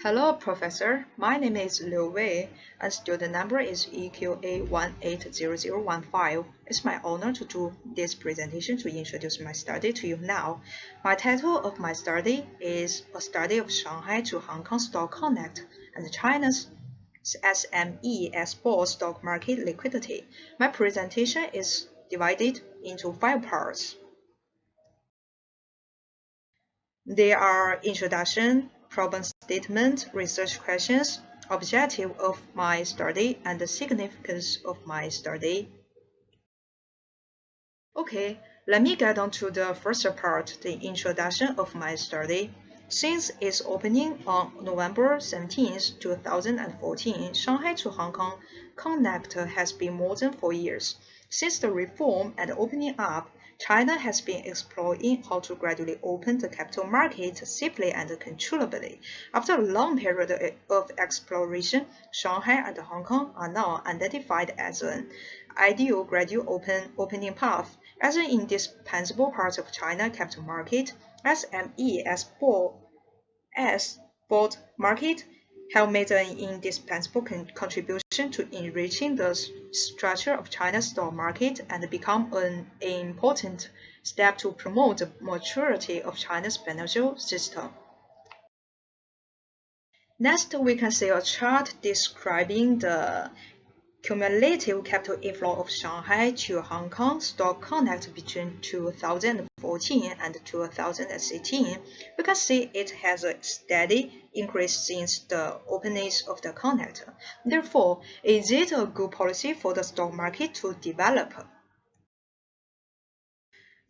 Hello, Professor. My name is Liuwei, and student number is EQA180015. It's my honor to do this presentation to introduce my study to you now. My title of my study is A Study of Shanghai to Hong Kong Stock Connect and China's SME Export Stock Market Liquidity. My presentation is divided into 5 parts. They are introduction, problem statement, research questions, objective of my study, and the significance of my study. Okay, let me get on to the first part, the introduction of my study. Since its opening on November 17, 2014, Shanghai to Hong Kong Connect has been more than 4 years. Since the reform and opening up, China has been exploring how to gradually open the capital market safely and controllably. After a long period of exploration, Shanghai and Hong Kong are now identified as an ideal gradual opening path. As an indispensable part of China capital market, SME export market have made an indispensable contribution to enriching the structure of China's stock market and become an important step to promote the maturity of China's financial system. Next, we can see a chart describing the cumulative capital inflow of Shanghai to Hong Kong Stock Connect between 2014 and 2016. We can see it has a steady increase since the opening of the Connect. Therefore, is it a good policy for the stock market to develop?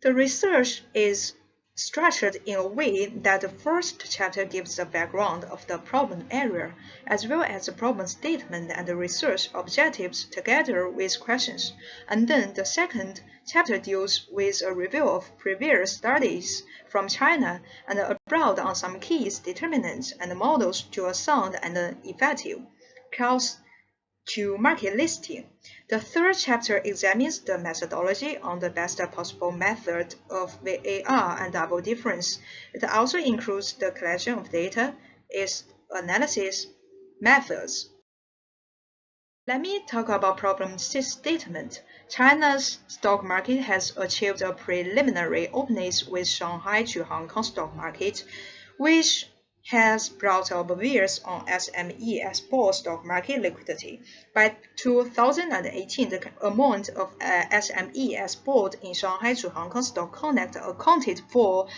The research is structured in a way that the first chapter gives the background of the problem area, as well as the problem statement and the research objectives together with questions. And then the second chapter deals with a review of previous studies from China and abroad on some key determinants and models to a sound and effective cost to market listing. The third chapter examines the methodology on the best possible method of VAR and double difference. It also includes the collection of data, its analysis methods. Let me talk about problem statement. China's stock market has achieved a preliminary opening with Shanghai to Hong Kong stock market, which has brought obvious on SME export stock market liquidity. By 2018, the amount of SME export in Shanghai to Hong Kong Stock Connect accounted for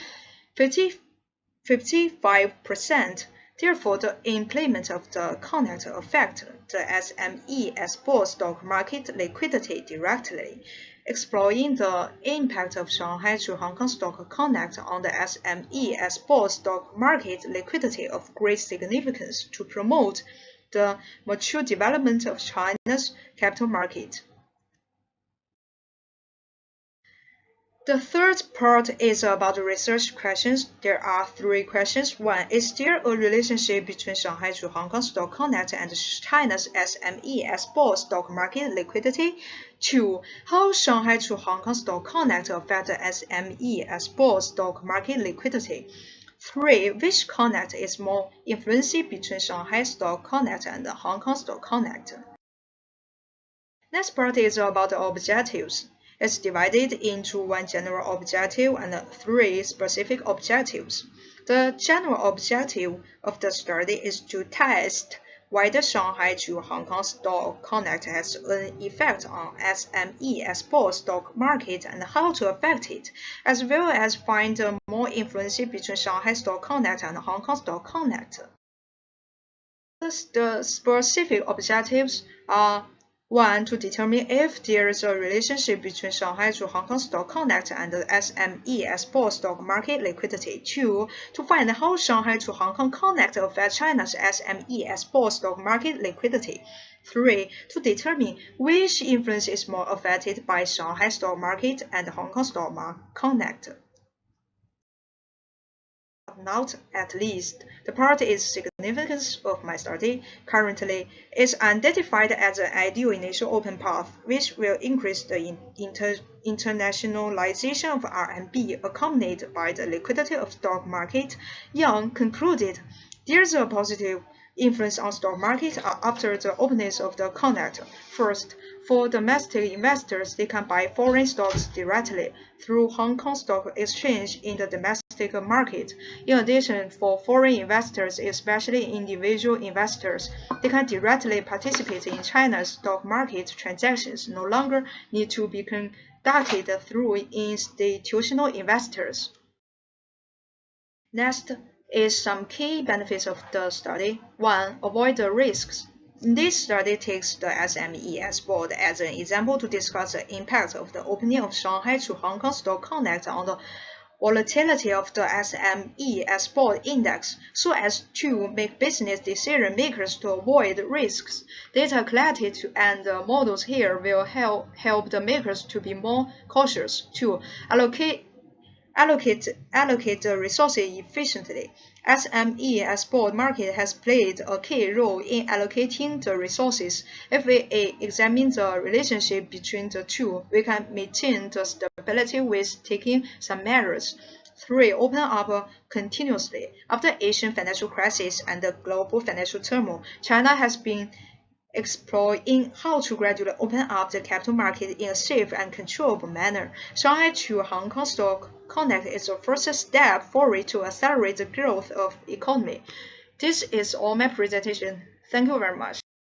55%. Therefore, the implement of the Connect affects the SME export stock market liquidity directly. Exploring the impact of Shanghai to Hong Kong Stock Connect on the SME export stock market liquidity of great significance to promote the mature development of China's capital market. The third part is about the research questions. There are 3 questions. 1. Is there a relationship between Shanghai to Hong Kong Stock Connect and China's SME export stock market liquidity? 2. How Shanghai to Hong Kong Stock Connect affect the SME export stock market liquidity? 3. Which connect is more influential between Shanghai Stock Connect and Hong Kong Stock Connect? Next part is about the objectives. It's divided into 1 general objective and 3 specific objectives. The general objective of the study is to test whether Shanghai to Hong Kong Stock Connect has an effect on SME export stock market and how to affect it, as well as find more influence between Shanghai Stock Connect and Hong Kong Stock Connect. The specific objectives are 1. To determine if there is a relationship between Shanghai to Hong Kong Stock Connect and the SME export stock market liquidity. 2. To find how Shanghai to Hong Kong Connect affects China's SME export stock market liquidity. 3. To determine which influence is more affected by Shanghai stock market and Hong Kong stock connect. Not at least, the part is significance of my study currently is identified as an ideal initial open path, which will increase the internationalization of RMB accompanied by the liquidity of stock market. Young concluded There's a positive influence on stock market after the openness of the connect. First, for domestic investors, they can buy foreign stocks directly through Hong Kong Stock Exchange in the domestic market. In addition, for foreign investors, especially individual investors, they can directly participate in China's stock market transactions, no longer need to be conducted through institutional investors. Next is some key benefits of the study. 1. Avoid the risks. This study takes the SME export as an example to discuss the impact of the opening of Shanghai to Hong Kong Stock Connect on the volatility of the SME export index so as to make business decision makers to avoid risks. Data collected and models here will help the makers to be more cautious. 2. Allocate the resources efficiently. SME export market has played a key role in allocating the resources. If we examine the relationship between the two, we can maintain the stability with taking some measures. 3. Open up continuously. After Asian financial crisis and the global financial turmoil, China has been exploring how to gradually open up the capital market in a safe and controllable manner. Shanghai to Hong Kong Stock Connect is the first step forward to accelerate the growth of the economy. This is all my presentation. Thank you very much.